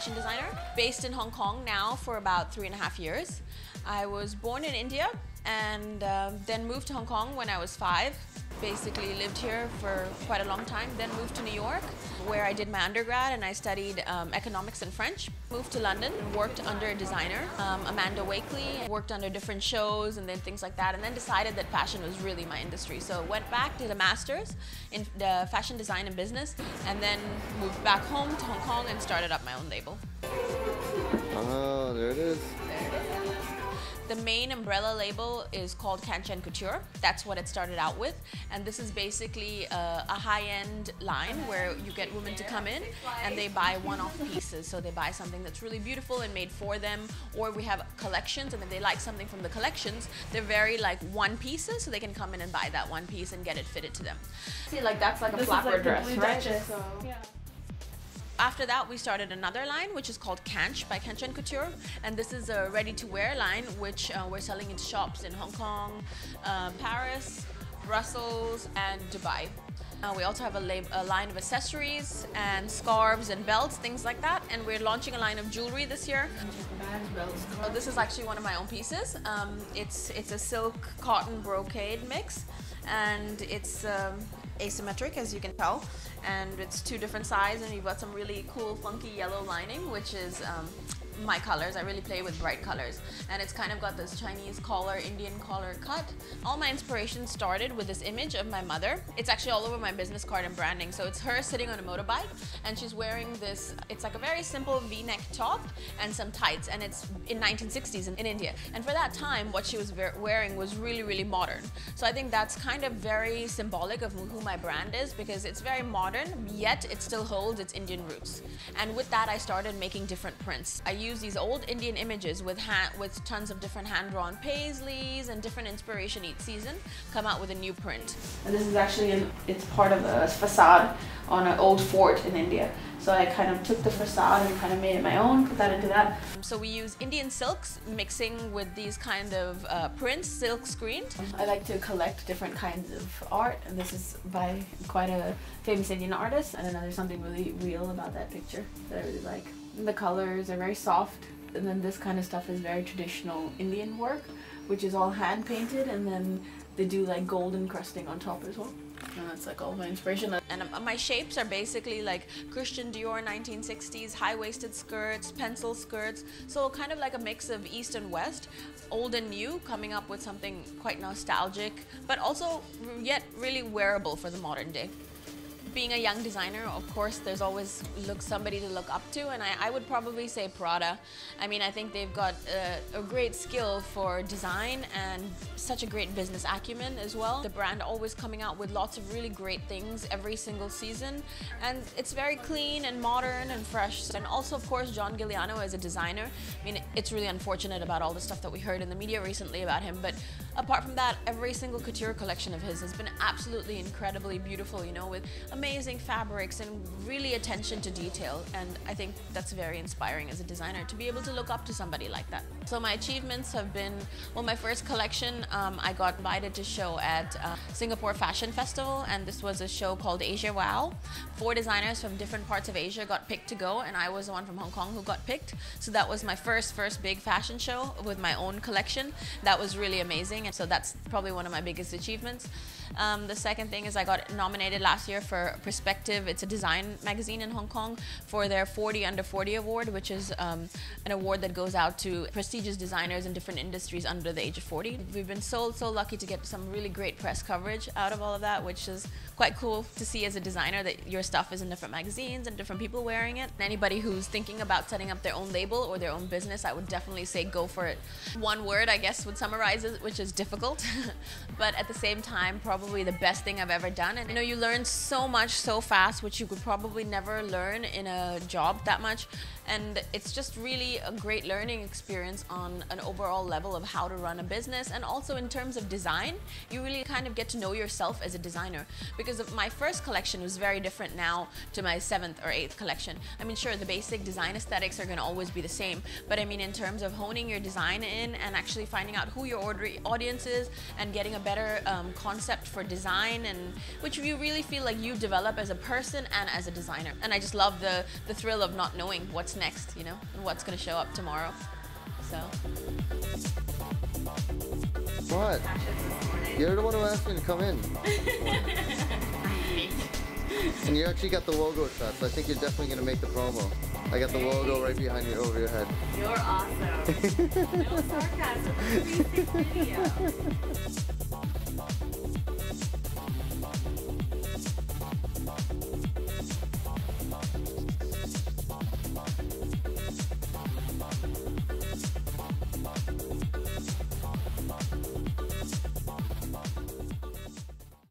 fashion designer, based in Hong Kong now for about 3.5 years. I was born in India and then moved to Hong Kong when I was 5. Basically lived here for quite a long time, then moved to New York where I did my undergrad and I studied economics and French. Moved to London, worked under a designer, Amanda Wakely, worked under different shows and then things like that, and then decided that fashion was really my industry. So went back, did a master's in the fashion design and business, and then moved back home to Hong Kong and started up my own label. Oh, there it is. The main umbrella label is called Kanchan Couture. That's what it started out with. And this is basically a high-end line where you get women to come in and they buy one-off pieces. So they buy something that's really beautiful and made for them, or we have collections, and if they like something from the collections, they're very like one pieces, so they can come in and buy that one piece and get it fitted to them. See, like that's like a flapper dress, right? So. Yeah. After that, we started another line, which is called Kanch by Kanchan Couture. And this is a ready-to-wear line, which we're selling in shops in Hong Kong, Paris, Brussels, and Dubai. We also have a line of accessories and scarves and belts, things like that. And we're launching a line of jewelry this year. Bags, belts, So this is actually one of my own pieces. It's a silk cotton brocade mix, and it's asymmetric, as you can tell, and it's 2 different sizes, and you've got some really cool funky yellow lining, which is my colors. I really play with bright colors, and it's kind of got this Chinese collar, Indian collar cut. All my inspiration started with this image of my mother. It's actually all over my business card and branding. So it's her sitting on a motorbike, and she's wearing this, it's like a very simple v-neck top and some tights, and it's in 1960s in India. And for that time, what she was wearing was really, really modern. So I think that's kind of very symbolic of who my brand is, because it's very modern, yet it still holds its Indian roots. And with that, I started making different prints. I use these old Indian images with tons of different hand-drawn paisleys and different inspiration each season, come out with a new print. And this is actually, it's part of a facade on an old fort in India. So I kind of took the facade and kind of made it my own, put that into that. So we use Indian silks mixing with these kind of prints, silk screened. I like to collect different kinds of art, and this is by quite a famous Indian artist. And then there's something really real about that picture that I really like. And the colors are very soft, and then this kind of stuff is very traditional Indian work, which is all hand painted, and then they do like gold encrusting on top as well. And that's like all my inspiration. And my shapes are basically like Christian Dior 1960s, high-waisted skirts, pencil skirts. So kind of like a mix of East and West, old and new, coming up with something quite nostalgic, but also yet really wearable for the modern day. Being a young designer, of course, there's always somebody to look up to, and I would probably say Prada. I mean, I think they've got a great skill for design and such a great business acumen as well. The brand always coming out with lots of really great things every single season, and it's very clean and modern and fresh. And also, of course, John Galliano as a designer. I mean, it's really unfortunate about all the stuff that we heard in the media recently about him, but apart from that, every single couture collection of his has been absolutely incredibly beautiful, you know, with amazing fabrics and really attention to detail. And I think that's very inspiring as a designer to be able to look up to somebody like that. So my achievements have been, well, my first collection, I got invited to show at Singapore Fashion Festival, and this was a show called Asia Wow. 4 designers from different parts of Asia got picked to go, and I was the one from Hong Kong who got picked. So that was my first big fashion show with my own collection. That was really amazing, and so that's probably one of my biggest achievements. The second thing is I got nominated last year for Perspective. It's a design magazine in Hong Kong for their 40 Under 40 award, which is an award that goes out to prestigious designers in different industries under the age of 40. We've been so lucky to get some really great press coverage out of all of that, which is quite cool to see as a designer that your stuff is in different magazines and different people wearing it. And anybody who's thinking about setting up their own label or their own business, I would definitely say go for it. One word, I guess, would summarize it, which is difficult, but at the same time, probably the best thing I've ever done. And you know, you learn so much so fast, which you could probably never learn in a job that much. And it's just really a great learning experience on an overall level of how to run a business. And also in terms of design, you really kind of get to know yourself as a designer. Because my first collection was very different now to my 7th or 8th collection. I mean, sure, the basic design aesthetics are going to always be the same. But I mean, in terms of honing your design in and actually finding out who your audience is and getting a better concept for design, and which you really feel like you develop as a person and as a designer. And I just love the thrill of not knowing what's next, you know, and what's going to show up tomorrow. So. What? You're the one who asked me to come in. And you actually got the logo shot, so I think you're definitely going to make the promo. I got the logo right behind you, over your head. You're awesome. No sarcasm. Video.